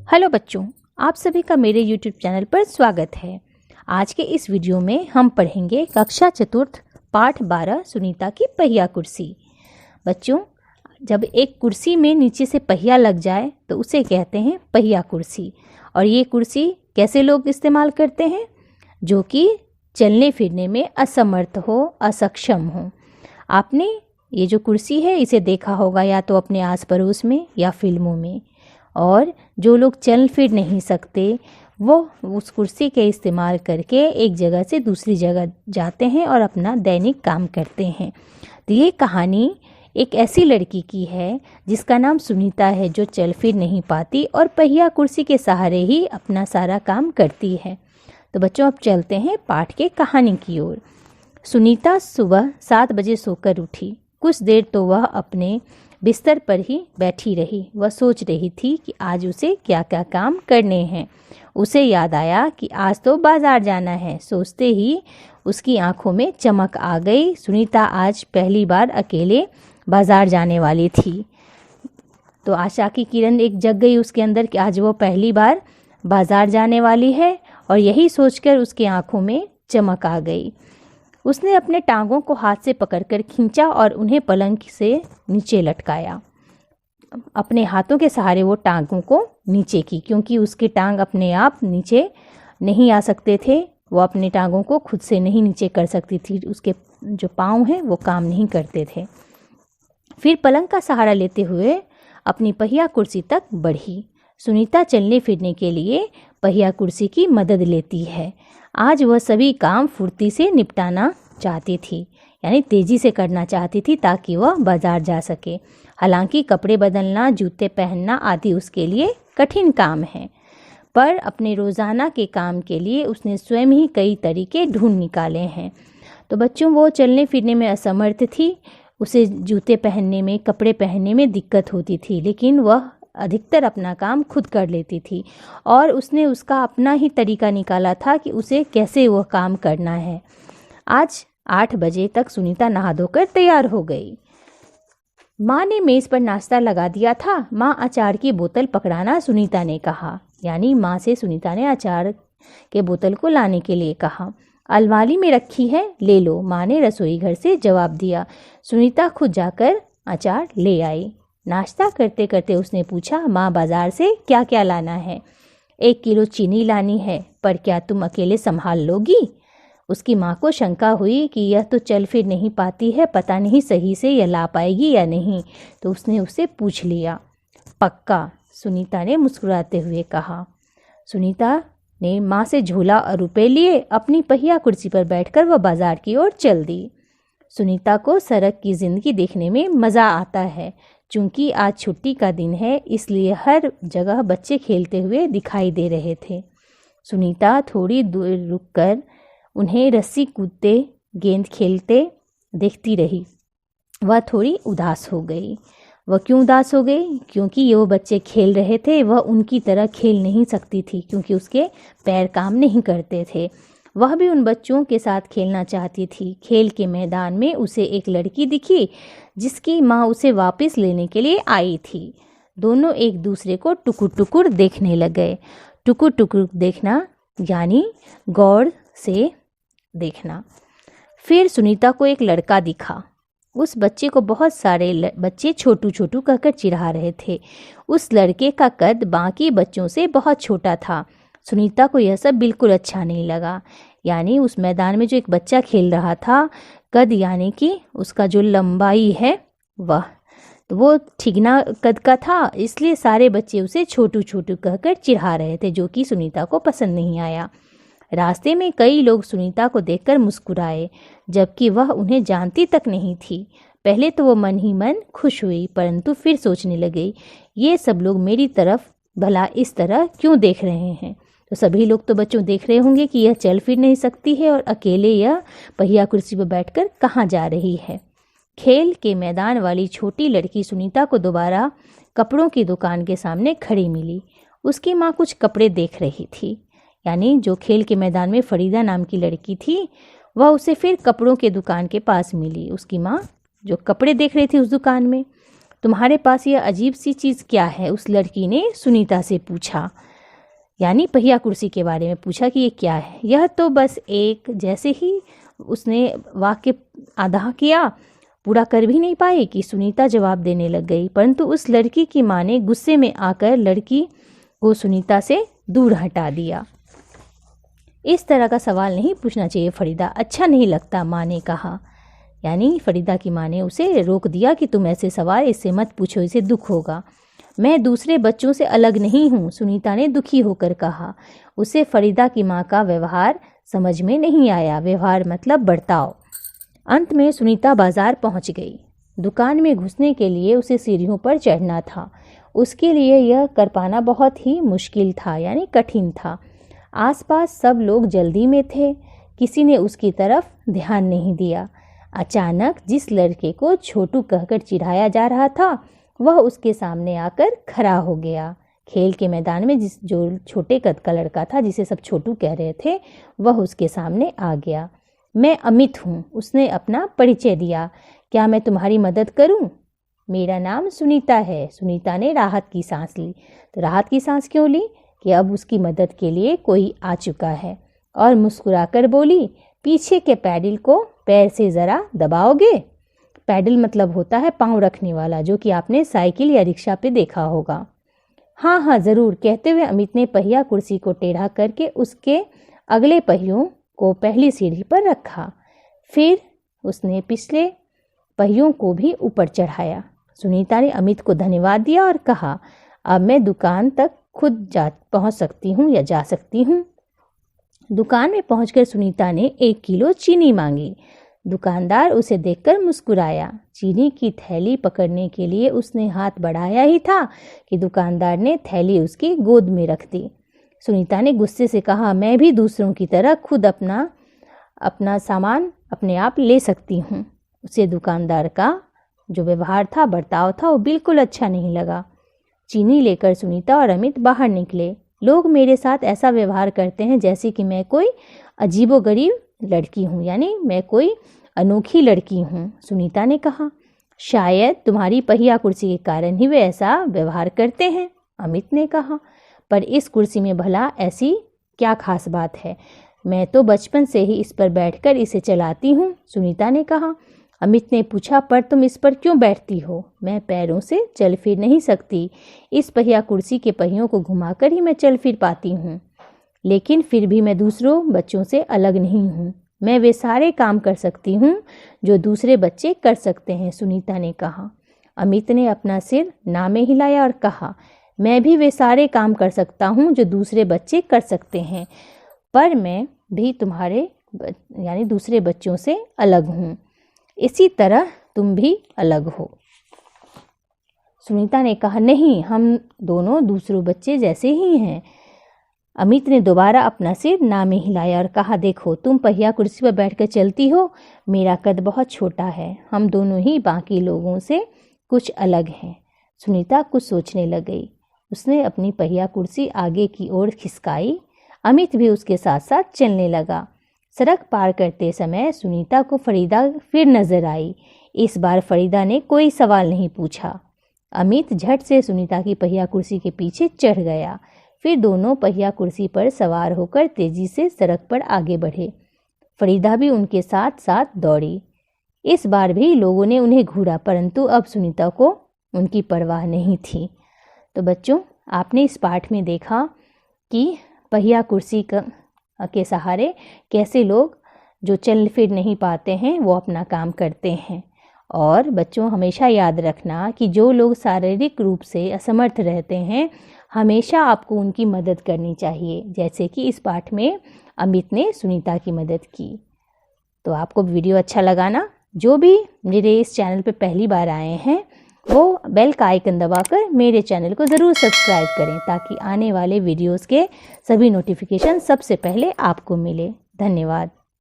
Hello बच्चों, आप सभी का मेरे YouTube चैनल पर स्वागत है। आज के इस वीडियो में हम पढ़ेंगे कक्षा चतुर्थ पाठ 12 सुनीता की पहिया कुर्सी। बच्चों, जब एक कुर्सी में नीचे से पहिया लग जाए तो उसे कहते हैं पहिया कुर्सी। और ये कुर्सी कैसे लोग इस्तेमाल करते हैं? जो कि चलने फिरने में असमर्थ हो, असक्षम हो। आपने ये जो कुर्सी है इसे देखा होगा या तो अपने आस पड़ोस में या फिल्मों में। और जो लोग चल फिर नहीं सकते वो उस कुर्सी के इस्तेमाल करके एक जगह से दूसरी जगह जाते हैं और अपना दैनिक काम करते हैं। तो ये कहानी एक ऐसी लड़की की है जिसका नाम सुनीता है, जो चल फिर नहीं पाती और पहिया कुर्सी के सहारे ही अपना सारा काम करती है। तो बच्चों, अब चलते हैं पाठ के कहानी की ओर। सुनीता सुबह 7 बजे सोकर उठी। कुछ देर तो वह अपने बिस्तर पर ही बैठी रही। वह सोच रही थी कि आज उसे क्या क्या काम करने हैं। उसे याद आया कि आज तो बाजार जाना है। सोचते ही उसकी आंखों में चमक आ गई। सुनीता आज पहली बार अकेले बाजार जाने वाली थी। तो आशा की किरण एक जग गई उसके अंदर कि आज वो पहली बार बाजार जाने वाली है, और यही सोचकर उसकी आंखों में चमक आ गई। उसने अपने टांगों को हाथ से पकड़कर खींचा और उन्हें पलंग से नीचे लटकाया। अपने हाथों के सहारे वो टांगों को नीचे की, क्योंकि उसके टांग अपने आप नीचे नहीं आ सकते थे। वो अपने टांगों को खुद से नहीं नीचे कर सकती थी। उसके जो पाँव हैं वो काम नहीं करते थे। फिर पलंग का सहारा लेते हुए अपनी पहिया कुर्सी तक बढ़ी। सुनीता चलने फिरने के लिए पहिया कुर्सी की मदद लेती है। आज वह सभी काम फुर्ती से निपटाना चाहती थी, यानी तेज़ी से करना चाहती थी ताकि वह बाजार जा सके। हालांकि कपड़े बदलना, जूते पहनना आदि उसके लिए कठिन काम है, पर अपने रोज़ाना के काम के लिए उसने स्वयं ही कई तरीके ढूंढ निकाले हैं। तो बच्चों, वो चलने फिरने में असमर्थ थी। उसे जूते पहनने में, कपड़े पहनने में दिक्कत होती थी, लेकिन वह अधिकतर अपना काम खुद कर लेती थी। और उसने उसका अपना ही तरीका निकाला था कि उसे कैसे वह काम करना है। आज 8 बजे तक सुनीता नहा धोकर तैयार हो गई। माँ ने मेज़ पर नाश्ता लगा दिया था। माँ, अचार की बोतल पकड़ाना, सुनीता ने कहा। यानी माँ से सुनीता ने अचार के बोतल को लाने के लिए कहा। अलमारी में रखी है, ले लो, माँ ने रसोई घर से जवाब दिया। सुनीता खुद जाकर अचार ले आई। नाश्ता करते करते उसने पूछा, माँ, बाजार से क्या क्या लाना है? 1 किलो चीनी लानी है, पर क्या तुम अकेले संभाल लोगी? उसकी माँ को शंका हुई कि यह तो चल फिर नहीं पाती है, पता नहीं सही से यह ला पाएगी या नहीं। तो उसने उससे पूछ लिया। पक्का, सुनीता ने मुस्कुराते हुए कहा। सुनीता ने माँ से झोला और रुपए लिए अपनी पहिया कुर्सी पर बैठकर वह बाजार की ओर चल दी। सुनीता को सड़क की जिंदगी देखने में मज़ा आता है। चूंकि आज छुट्टी का दिन है, इसलिए हर जगह बच्चे खेलते हुए दिखाई दे रहे थे। सुनीता थोड़ी दूर रुककर उन्हें रस्सी कूदते, गेंद खेलते देखती रही। वह थोड़ी उदास हो गई। वह क्यों उदास हो गई? क्योंकि ये वो बच्चे खेल रहे थे, वह उनकी तरह खेल नहीं सकती थी, क्योंकि उसके पैर काम नहीं करते थे। वह भी उन बच्चों के साथ खेलना चाहती थी। खेल के मैदान में उसे एक लड़की दिखी जिसकी माँ उसे वापस लेने के लिए आई थी। दोनों एक दूसरे को टुकुर टुकुर देखने लगे। टुकुर टुकुर देखना यानी गौर से देखना। फिर सुनीता को एक लड़का दिखा। उस बच्चे को बहुत सारे बच्चे छोटू छोटू कहकर चिढ़ा रहे थे। उस लड़के का कद बाकी बच्चों से बहुत छोटा था। सुनीता को यह सब बिल्कुल अच्छा नहीं लगा। यानी उस मैदान में जो एक बच्चा खेल रहा था, कद यानी कि उसका जो लंबाई है वह, तो वो ठिगना कद का था, इसलिए सारे बच्चे उसे छोटू छोटू कहकर चिढ़ा रहे थे, जो कि सुनीता को पसंद नहीं आया। रास्ते में कई लोग सुनीता को देखकर मुस्कुराए, जबकि वह उन्हें जानती तक नहीं थी। पहले तो वो मन ही मन खुश हुई, परंतु फिर सोचने लगी, ये सब लोग मेरी तरफ भला इस तरह क्यों देख रहे हैं? तो सभी लोग तो बच्चों देख रहे होंगे कि यह चल फिर नहीं सकती है और अकेले यह पहिया कुर्सी पर बैठकर कहाँ जा रही है। खेल के मैदान वाली छोटी लड़की सुनीता को दोबारा कपड़ों की दुकान के सामने खड़ी मिली। उसकी माँ कुछ कपड़े देख रही थी। यानी जो खेल के मैदान में फरीदा नाम की लड़की थी, वह उसे फिर कपड़ों के दुकान के पास मिली। उसकी माँ जो कपड़े देख रही थी उस दुकान में। तुम्हारे पास यह अजीब सी चीज़ क्या है? उस लड़की ने सुनीता से पूछा, यानी पहिया कुर्सी के बारे में पूछा कि ये क्या है। यह तो बस एक, जैसे ही उसने वाक्य आधा किया, पूरा कर भी नहीं पाई कि सुनीता जवाब देने लग गई, परंतु उस लड़की की माँ ने गुस्से में आकर लड़की को सुनीता से दूर हटा दिया। इस तरह का सवाल नहीं पूछना चाहिए फरीदा, अच्छा नहीं लगता, माँ ने कहा। यानी फरीदा की माँ ने उसे रोक दिया कि तुम ऐसे सवाल इससे मत पूछो, इसे दुख होगा। मैं दूसरे बच्चों से अलग नहीं हूँ, सुनीता ने दुखी होकर कहा। उसे फरीदा की माँ का व्यवहार समझ में नहीं आया। व्यवहार मतलब बर्ताव। अंत में सुनीता बाजार पहुँच गई। दुकान में घुसने के लिए उसे सीढ़ियों पर चढ़ना था। उसके लिए यह कर पाना बहुत ही मुश्किल था, यानी कठिन था। आसपास सब लोग जल्दी में थे, किसी ने उसकी तरफ ध्यान नहीं दिया। अचानक जिस लड़के को छोटू कहकर चिढ़ाया जा रहा था, वह उसके सामने आकर खड़ा हो गया। खेल के मैदान में जो छोटे कद का लड़का था, जिसे सब छोटू कह रहे थे, वह उसके सामने आ गया। मैं अमित हूँ, उसने अपना परिचय दिया। क्या मैं तुम्हारी मदद करूँ? मेरा नाम सुनीता है। सुनीता ने राहत की सांस ली। तो राहत की सांस क्यों ली? कि अब उसकी मदद के लिए कोई आ चुका है। और मुस्कुराकर बोली, पीछे के पैडल को पैर से ज़रा दबाओगे? पैडल मतलब होता है पाँव रखने वाला, जो कि आपने साइकिल या रिक्शा पे देखा होगा। हाँ हाँ ज़रूर, कहते हुए अमित ने पहिया कुर्सी को टेढ़ा करके उसके अगले पहियों को पहली सीढ़ी पर रखा। फिर उसने पिछले पहियों को भी ऊपर चढ़ाया। सुनीता ने अमित को धन्यवाद दिया और कहा, अब मैं दुकान तक खुद पहुंच सकती हूँ या जा सकती हूँ। दुकान में पहुंचकर सुनीता ने 1 किलो चीनी मांगी। दुकानदार उसे देखकर मुस्कुराया। चीनी की थैली पकड़ने के लिए उसने हाथ बढ़ाया ही था कि दुकानदार ने थैली उसकी गोद में रख दी। सुनीता ने गुस्से से कहा, मैं भी दूसरों की तरह खुद अपना सामान अपने आप ले सकती हूँ। उसे दुकानदार का जो व्यवहार था, बर्ताव था, वो बिल्कुल अच्छा नहीं लगा। चीनी लेकर सुनीता और अमित बाहर निकले। लोग मेरे साथ ऐसा व्यवहार करते हैं जैसे कि मैं कोई अजीबोगरीब लड़की हूँ, यानी मैं कोई अनोखी लड़की हूँ, सुनीता ने कहा। शायद तुम्हारी पहिया कुर्सी के कारण ही वे ऐसा व्यवहार करते हैं, अमित ने कहा। पर इस कुर्सी में भला ऐसी क्या खास बात है? मैं तो बचपन से ही इस पर बैठकर इसे चलाती हूँ, सुनीता ने कहा। अमित ने पूछा, पर तुम इस पर क्यों बैठती हो? मैं पैरों से चल फिर नहीं सकती। इस पहिया कुर्सी के पहियों को घुमाकर ही मैं चल फिर पाती हूँ। लेकिन फिर भी मैं दूसरों बच्चों से अलग नहीं हूँ। मैं वे सारे काम कर सकती हूँ जो दूसरे बच्चे कर सकते हैं, सुनीता ने कहा। अमित ने अपना सिर ना में हिलाया और कहा, मैं भी वे सारे काम कर सकता हूँ जो दूसरे बच्चे कर सकते हैं, पर मैं भी तुम्हारे यानी दूसरे बच्चों से अलग हूँ। इसी तरह तुम भी अलग हो। सुनीता ने कहा, नहीं, हम दोनों दूसरों बच्चे जैसे ही हैं। अमित ने दोबारा अपना सिर ना में हिलाया और कहा, देखो, तुम पहिया कुर्सी पर बैठकर चलती हो, मेरा कद बहुत छोटा है, हम दोनों ही बाकी लोगों से कुछ अलग हैं। सुनीता कुछ सोचने लग गई। उसने अपनी पहिया कुर्सी आगे की ओर खिसकाई। अमित भी उसके साथ साथ चलने लगा। सड़क पार करते समय सुनीता को फरीदा फिर नजर आई। इस बार फरीदा ने कोई सवाल नहीं पूछा। अमित झट से सुनीता की पहिया कुर्सी के पीछे चढ़ गया। फिर दोनों पहिया कुर्सी पर सवार होकर तेजी से सड़क पर आगे बढ़े। फरीदा भी उनके साथ साथ दौड़ी। इस बार भी लोगों ने उन्हें घूरा, परंतु अब सुनीता को उनकी परवाह नहीं थी। तो बच्चों, आपने इस पाठ में देखा कि पहिया कुर्सी के सहारे कैसे लोग जो चल फिर नहीं पाते हैं वो अपना काम करते हैं। और बच्चों, हमेशा याद रखना कि जो लोग शारीरिक रूप से असमर्थ रहते हैं, हमेशा आपको उनकी मदद करनी चाहिए, जैसे कि इस पाठ में अमित ने सुनीता की मदद की। तो आपको वीडियो अच्छा लगा ना? जो भी मेरे इस चैनल पे पहली बार आए हैं, वो बेल का आइकन दबाकर मेरे चैनल को ज़रूर सब्सक्राइब करें, ताकि आने वाले वीडियोस के सभी नोटिफिकेशन सबसे पहले आपको मिले। धन्यवाद।